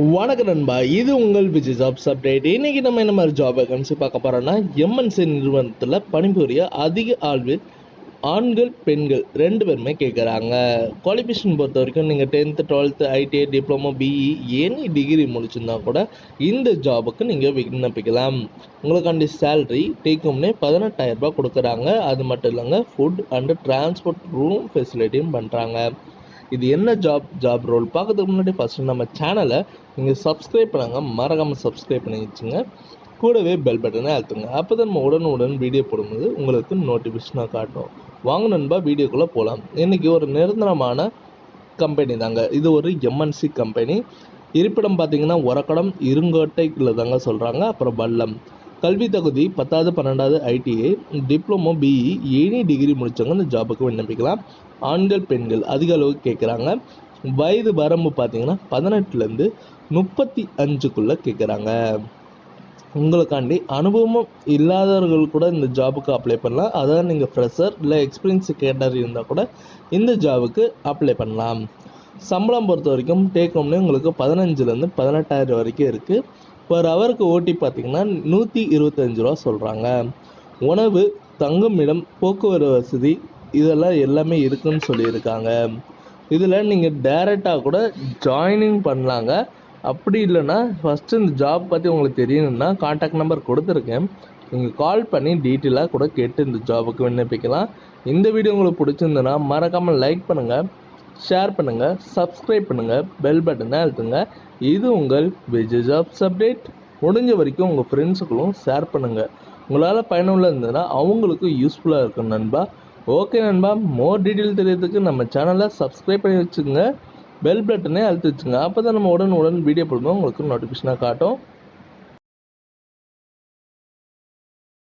வணக்கம் நண்பா, இது உங்கள் விஜய் ஜாப்ஸ் அப்டேட். இன்னைக்கு நம்ம என்ன மாதிரி ஜாப் வேகன்சி பார்க்க போறோம்னா, எம்என்சி நிறுவனத்தில் பணிபுரிய அதிக ஆள்வில் ஆண்கள் பெண்கள் ரெண்டு பேருமே கேட்குறாங்க. குவாலிஃபிகேஷன் பொறுத்த வரைக்கும் நீங்கள் 10th 12th ITI diploma BE any degree முடிச்சிருந்தா கூட இந்த ஜாபுக்கு நீங்கள் விண்ணப்பிக்கலாம். உங்களுக்காண்டி சேலரி டேக்ஹோம்னே 18,000 ரூபாய் கொடுக்குறாங்க. அது மட்டும் இல்லைங்க, ஃபுட் அண்டு டிரான்ஸ்போர்ட் ரூம் ஃபெசிலிட்டியும் பண்ணுறாங்க. இது என்ன ஜாப் ரோல் பார்க்கறதுக்கு முன்னாடி ஃபஸ்ட்டு நம்ம சேனலை நீங்கள் சப்ஸ்கிரைப் பண்ணாங்க, மறக்காமல் சப்ஸ்கிரைப் பண்ணி வச்சுங்க. கூடவே பெல் பட்டனை அழுத்துங்க. அப்போ தான் நம்ம உடனுடன் வீடியோ போடும்போது உங்களுக்கு நோட்டிஃபிகேஷனாக காட்டும். வாங்க நண்பா, வீடியோக்குள்ளே போகலாம். இன்றைக்கி ஒரு நிரந்தரமான கம்பெனி தாங்க. இது ஒரு எம்என்சி கம்பெனி. இருப்பிடம் பார்த்தீங்கன்னா ஒரக்கடம் இருங்கோட்டையில் தாங்க சொல்கிறாங்க. அப்புறம் வல்லம். கல்வி தகுதி 10வது 12வது ITI diploma BE any degree முடித்தவங்க இந்த ஜாபுக்கு விண்ணப்பிக்கலாம். ஆண்கள் பெண்கள் அதிக அளவுக்கு கேட்குறாங்க. வயது வரம்பு பார்த்தீங்கன்னா 18லேருந்து 35க்குள்ளே கேட்குறாங்க. உங்களுக்காண்டி அனுபவம் இல்லாதவர்கள் கூட இந்த ஜாபுக்கு அப்ளை பண்ணலாம். அதாவது நீங்கள் ஃப்ரெஷர் இல்லை எக்ஸ்பீரியன்ஸ் கேட்டர் இருந்தால் கூட இந்த ஜாபுக்கு அப்ளை பண்ணலாம். சம்பளம் பொறுத்த வரைக்கும் டேக்ஹோம்னே உங்களுக்கு 15லேருந்து 18,000 வரைக்கும் இருக்குது. பர் ஹவருக்கு ஓட்டி பார்த்தீங்கன்னா 125 ரூபா சொல்கிறாங்க. உணவு, தங்கும் இடம், போக்குவரத்து வசதி இதெல்லாம் எல்லாமே இருக்குன்னு சொல்லியிருக்காங்க. இதில் நீங்கள் டைரெக்டாக கூட ஜாயினிங் பண்ணலாங்க. அப்படி இல்லைன்னா ஃபஸ்ட்டு இந்த ஜாப் பற்றி உங்களுக்கு தெரியணும்னா கான்டாக்ட் நம்பர் கொடுத்துருக்கேன். நீங்கள் கால் பண்ணி டீட்டெயிலாக கூட கேட்டு இந்த ஜாபுக்கு விண்ணப்பிக்கலாம். இந்த வீடியோ உங்களுக்கு பிடிச்சிருந்ததுன்னா மறக்காமல் லைக் பண்ணுங்கள், ஷேர் பண்ணுங்கள், சப்ஸ்கிரைப் பண்ணுங்கள், பெல் பட்டனை அழுத்துங்க. இது உங்கள் விஜய் ஜாப்ஸ் அப்டேட். முடிஞ்ச வரைக்கும் உங்கள் ஃப்ரெண்ட்ஸுக்களும் ஷேர் பண்ணுங்கள். உங்களால் பயனுள்ள இருந்ததுன்னா அவங்களுக்கும் யூஸ்ஃபுல்லாக இருக்கும் நண்பா. ஓகே நண்பா, மோர் டீட்டெயில் தெரியறதுக்கு நம்ம சேனலை சப்ஸ்கிரைப் பண்ணி வச்சுக்கோங்க, பெல் பட்டனே அழுத்தி வச்சுங்க. அப்போ தான் நம்ம உடனுடன் வீடியோ போடும்போது உங்களுக்கு நோட்டிஃபிகேஷனாக காட்டும்.